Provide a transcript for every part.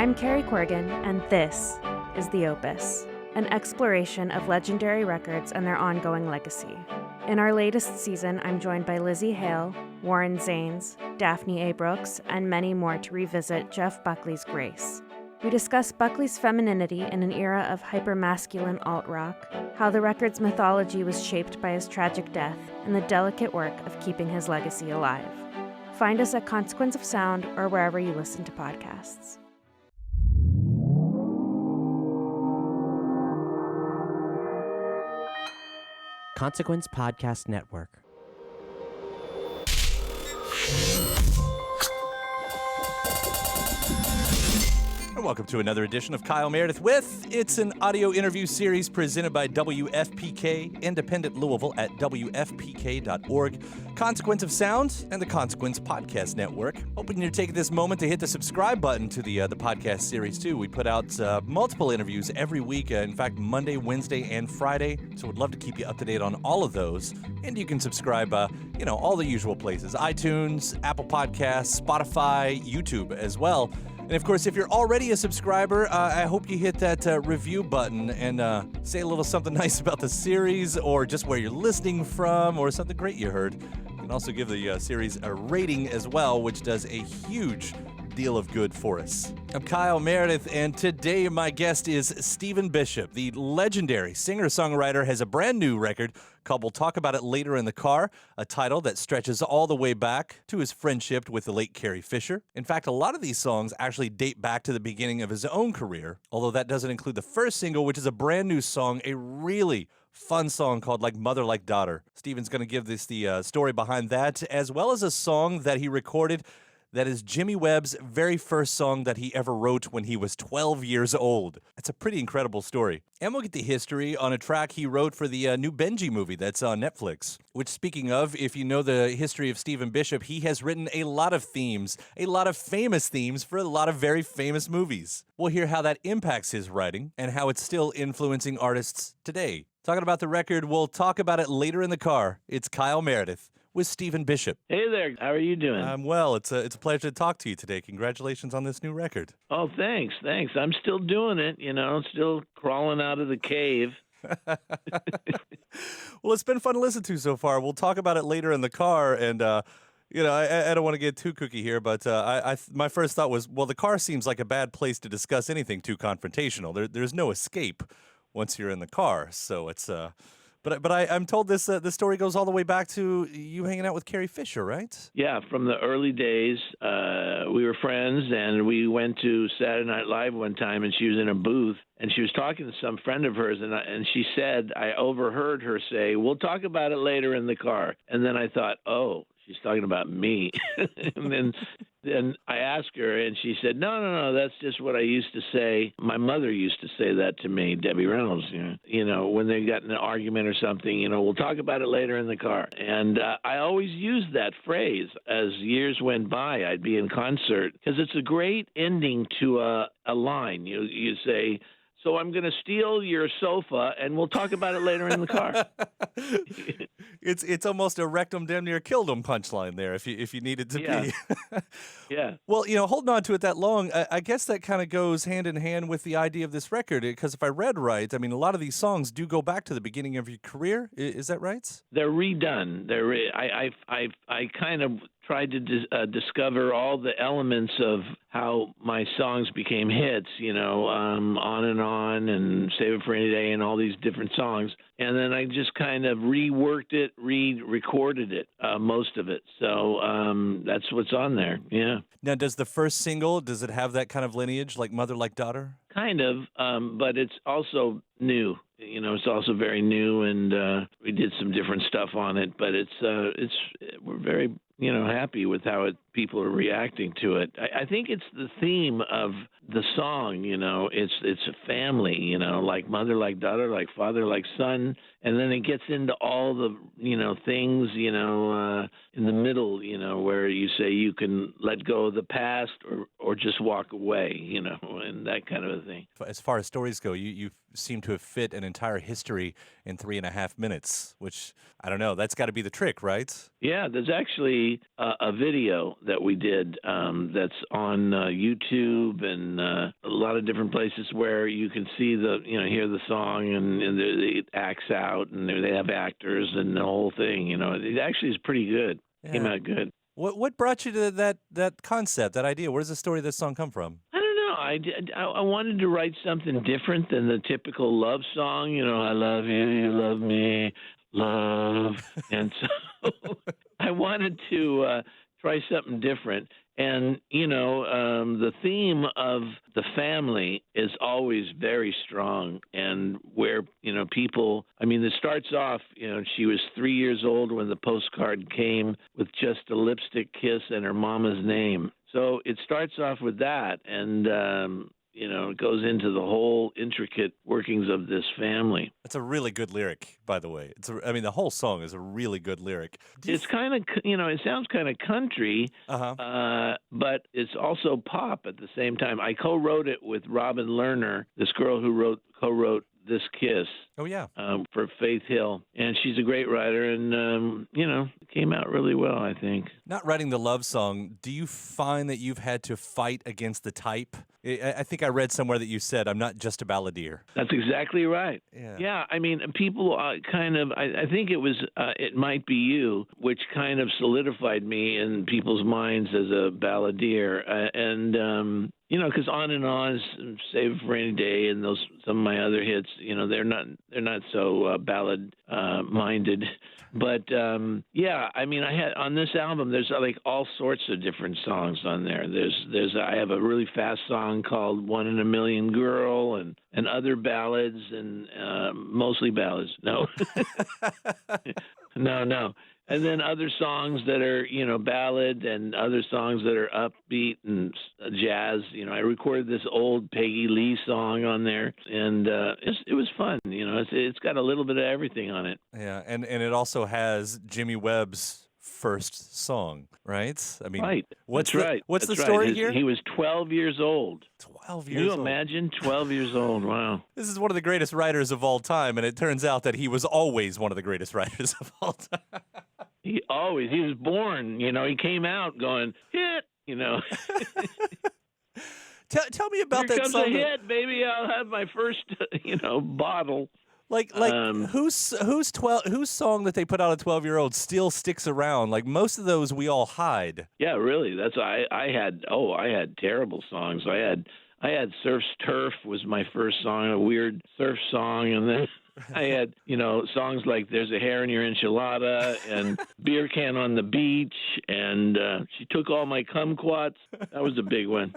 I'm Carrie Corrigan, and this is The Opus, an exploration of legendary records and their ongoing legacy. In our latest season, I'm joined by Lizzie Hale, Warren Zanes, Daphne A. Brooks, and many more to revisit Jeff Buckley's Grace. We discuss Buckley's femininity in an era of hyper-masculine alt-rock, how the record's mythology was shaped by his tragic death, and the delicate work of keeping his legacy alive. Find us at Consequence of Sound or wherever you listen to podcasts. Consequence Podcast Network. And welcome to another edition of Kyle Meredith with. It's an audio interview series presented by WFPK, Independent Louisville at WFPK.org, Consequence of Sound, and the Consequence Podcast Network. Hoping you're taking this moment to hit the subscribe button to the podcast series, too. We put out multiple interviews every week, in fact, Monday, Wednesday, and Friday, so we'd love to keep you up to date on all of those. And you can subscribe, all the usual places, iTunes, Apple Podcasts, Spotify, YouTube as well. And of course, if you're already a subscriber, I hope you hit that review button and say a little something nice about the series or just where you're listening from or something great you heard. You can also give the series a rating as well, which does a huge deal of good for us. I'm Kyle Meredith, and today my guest is Stephen Bishop. The legendary singer-songwriter has a brand new record called We'll Talk About It Later in the Car, a title that stretches all the way back to his friendship with the late Carrie Fisher. In fact, a lot of these songs actually date back to the beginning of his own career, although that doesn't include the first single, which is a brand new song, a really fun song called Like Mother Like Daughter. Stephen's going to give this the story behind that, as well as a song that he recorded that is Jimmy Webb's very first song that he ever wrote when he was 12 years old. It's a pretty incredible story. And we'll get the history on a track he wrote for the new Benji movie that's on Netflix. Which, speaking of, if you know the history of Stephen Bishop, he has written a lot of themes, a lot of famous themes for a lot of very famous movies. We'll hear how that impacts his writing and how it's still influencing artists today. Talking about the record, we'll talk about it later in the car. It's Kyle Meredith with Stephen Bishop. Hey there, how are you doing? I'm well. It's a pleasure to talk to you today. Congratulations on this new record. Oh, thanks. I'm still doing it, still crawling out of the cave. Well, it's been fun to listen to so far. We'll talk about it later in the car, and I don't want to get too kooky here, but my first thought was, well, the car seems like a bad place to discuss anything too confrontational. There's no escape once you're in the car, so it's But I'm told this story goes all the way back to you hanging out with Carrie Fisher, right? Yeah, from the early days. We were friends, and we went to Saturday Night Live one time, and she was in a booth, and she was talking to some friend of hers, and she said, I overheard her say, we'll talk about it later in the car. And then I thought, oh, she's talking about me. And then I asked her, and she said, no, that's just what I used to say. My mother used to say that to me, Debbie Reynolds, when they got in an argument or something, we'll talk about it later in the car. And I always used that phrase as years went by. I'd be in concert because it's a great ending to a line. You say, so I'm going to steal your sofa, and we'll talk about it later in the car. It's almost a rectum damn near killed him punchline there, if you needed to be. Yeah. Well, holding on to it that long, I guess that kind of goes hand in hand with the idea of this record, because if I read right, I mean, a lot of these songs do go back to the beginning of your career. Is that right? They're redone. I kind of tried to discover all the elements of how my songs became hits, On and Save It for Any Day and all these different songs. And then I just kind of reworked it, re-recorded it, most of it. So that's what's on there, yeah. Now, does the first single, does it have that kind of lineage, like Mother Like Daughter? Kind of, but it's also new. It's also very new, and we did some different stuff on it. But we're very happy with how people are reacting to it. I think it's the theme of the song. It's a family. Like mother, like daughter, like father, like son, and then it gets into all the things in the middle. Where you say you can let go of the past or just walk away. And that kind of a thing. As far as stories go, you seem to have fit an entire history in 3.5 minutes, which, I don't know, that's got to be the trick, right? Yeah, there's actually a video that we did that's on YouTube and a lot of different places where you can see hear the song and it acts out and they have actors and the whole thing. It actually is pretty good. Yeah. Came out good. What brought you to that concept, that idea? Where does the story of this song come from? I don't know. I wanted to write something different than the typical love song. I love you, you love me, love. And so I wanted to try something different. And, the theme of the family is always very strong. And where, people, it starts off, she was 3 years old when the postcard came with just a lipstick kiss and her mama's name. So it starts off with that. And, it goes into the whole intricate workings of this family. It's a really good lyric, by the way. The whole song is a really good lyric. It's kind of, it sounds kind of country, but it's also pop at the same time. I co-wrote it with Robin Lerner, this girl who co-wrote This Kiss. Oh, yeah. For Faith Hill. And she's a great writer, and, it came out really well, I think. Not writing the love song, do you find that you've had to fight against the type? I think I read somewhere that you said, I'm not just a balladeer. That's exactly right. Yeah, people kind of, I think it was It Might Be You, which kind of solidified me in people's minds as a balladeer. Because On and On is Save for Rainy Day and some of my other hits, they're not so ballad minded. But I had on this album there's like all sorts of different songs on there. I have a really fast song called One in a Million Girl and other ballads and mostly ballads. No. No. And then other songs that are, ballad and other songs that are upbeat and jazz. I recorded this old Peggy Lee song on there, and it was fun. It's got a little bit of everything on it. Yeah, and it also has Jimmy Webb's first song, right? Right. What's That's the story here? He was 12 years old. 12 years old. old. Can you imagine? 12 years old. Wow. This is one of the greatest writers of all time, and it turns out that he was always one of the greatest writers of all time. He was born, he came out going, hit, Tell me about Here that comes song. A hit, baby. I'll have my first, bottle. Whose song that they put out a 12-year-old still sticks around? Like most of those we all hide. Yeah, really. I had terrible songs. I had Surf's Turf was my first song, a weird surf song, and then I had, songs like There's a Hair in Your Enchilada and Beer Can on the Beach and She Took All My Kumquats. That was a big one.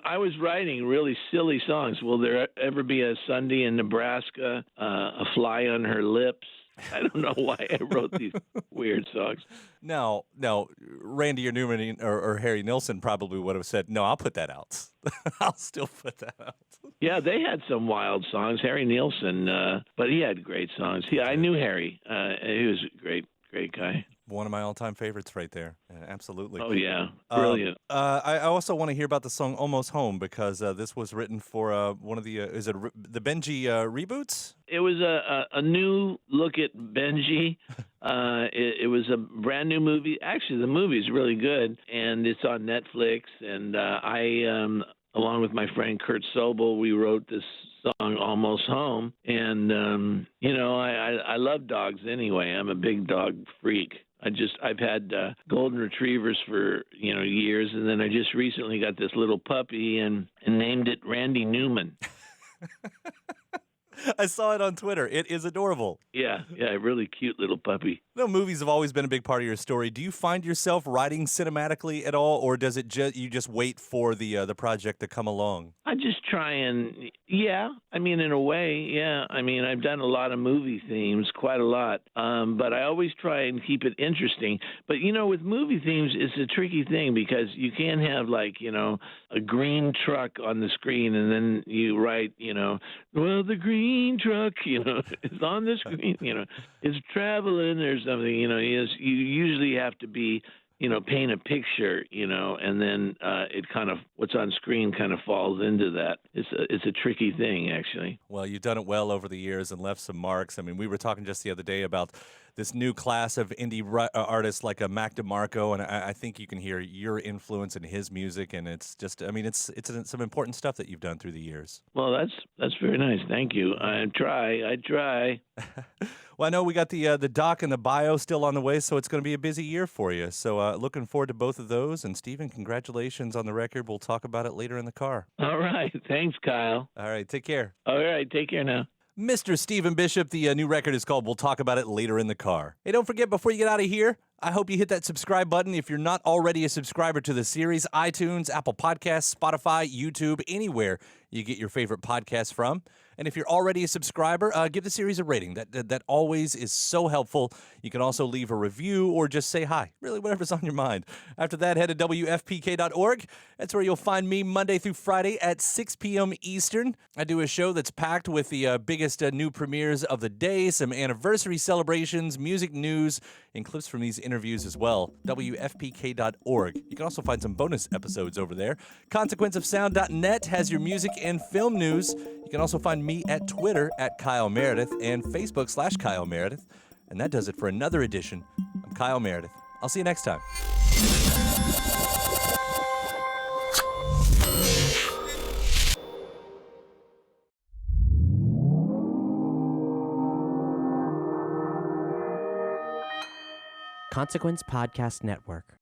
I was writing really silly songs. Will there ever be a Sunday in Nebraska? A Fly on Her Lips. I don't know why I wrote these weird songs. Now, Randy or Newman or Harry Nilsson probably would have said, no, I'll put that out. I'll still put that out. Yeah, they had some wild songs. Harry Nilsson, but he had great songs. I knew Harry. He was a great guy. One of my all-time favorites right there. Absolutely. Oh, yeah. Brilliant. I also want to hear about the song Almost Home because this was written for one of the, is it the Benji reboots? It was a new look at Benji. It was a brand new movie. Actually, the movie's really good, and it's on Netflix. And I, along with my friend Kurt Sobel, we wrote this song Almost Home. And, I love dogs anyway. I'm a big dog freak. I've had golden retrievers for, years. And then I just recently got this little puppy and named it Randy Newman. I saw it on Twitter. It is adorable. Yeah, a really cute little puppy. Movies have always been a big part of your story. Do you find yourself writing cinematically at all, or does it you just wait for the project to come along? I just try and, in a way, yeah. I've done a lot of movie themes, quite a lot, but I always try and keep it interesting. But, with movie themes, it's a tricky thing because you can't have, a green truck on the screen and then you write, well, the green truck, is on the screen, is traveling or something, you usually have to be, paint a picture, and then it kind of, what's on screen kind of falls into that. It's a tricky thing, actually. Well, you've done it well over the years and left some marks. We were talking just the other day about this new class of indie artists like a Mac DeMarco, and I think you can hear your influence in his music, and it's just, I mean, it's some important stuff that you've done through the years. Well, that's very nice. Thank you. I try. Well, I know we got the doc and the bio still on the way, so it's going to be a busy year for you. So looking forward to both of those. And Stephen, congratulations on the record. We'll talk about it later in the car. All right. Thanks, Kyle. All right, take care. All right. Take care now. Mr. Stephen Bishop, the new record is called We'll Talk About It Later in the Car. Hey, don't forget, before you get out of here, I hope you hit that subscribe button if you're not already a subscriber to the series. iTunes, Apple Podcasts, Spotify, YouTube, anywhere you get your favorite podcasts from. And if you're already a subscriber, give the series a rating. That always is so helpful. You can also leave a review or just say hi. Really, whatever's on your mind. After that, head to WFPK.org. That's where you'll find me Monday through Friday at 6 p.m. Eastern. I do a show that's packed with the biggest new premieres of the day, some anniversary celebrations, music news, and clips from these interviews as well. WFPK.org. You can also find some bonus episodes over there. ConsequenceOfSound.net has your music and film news. You can also find me at Twitter at Kyle Meredith and Facebook/Kyle Meredith. And that does it for another edition. I'm Kyle Meredith. I'll see you next time. Consequence Podcast Network.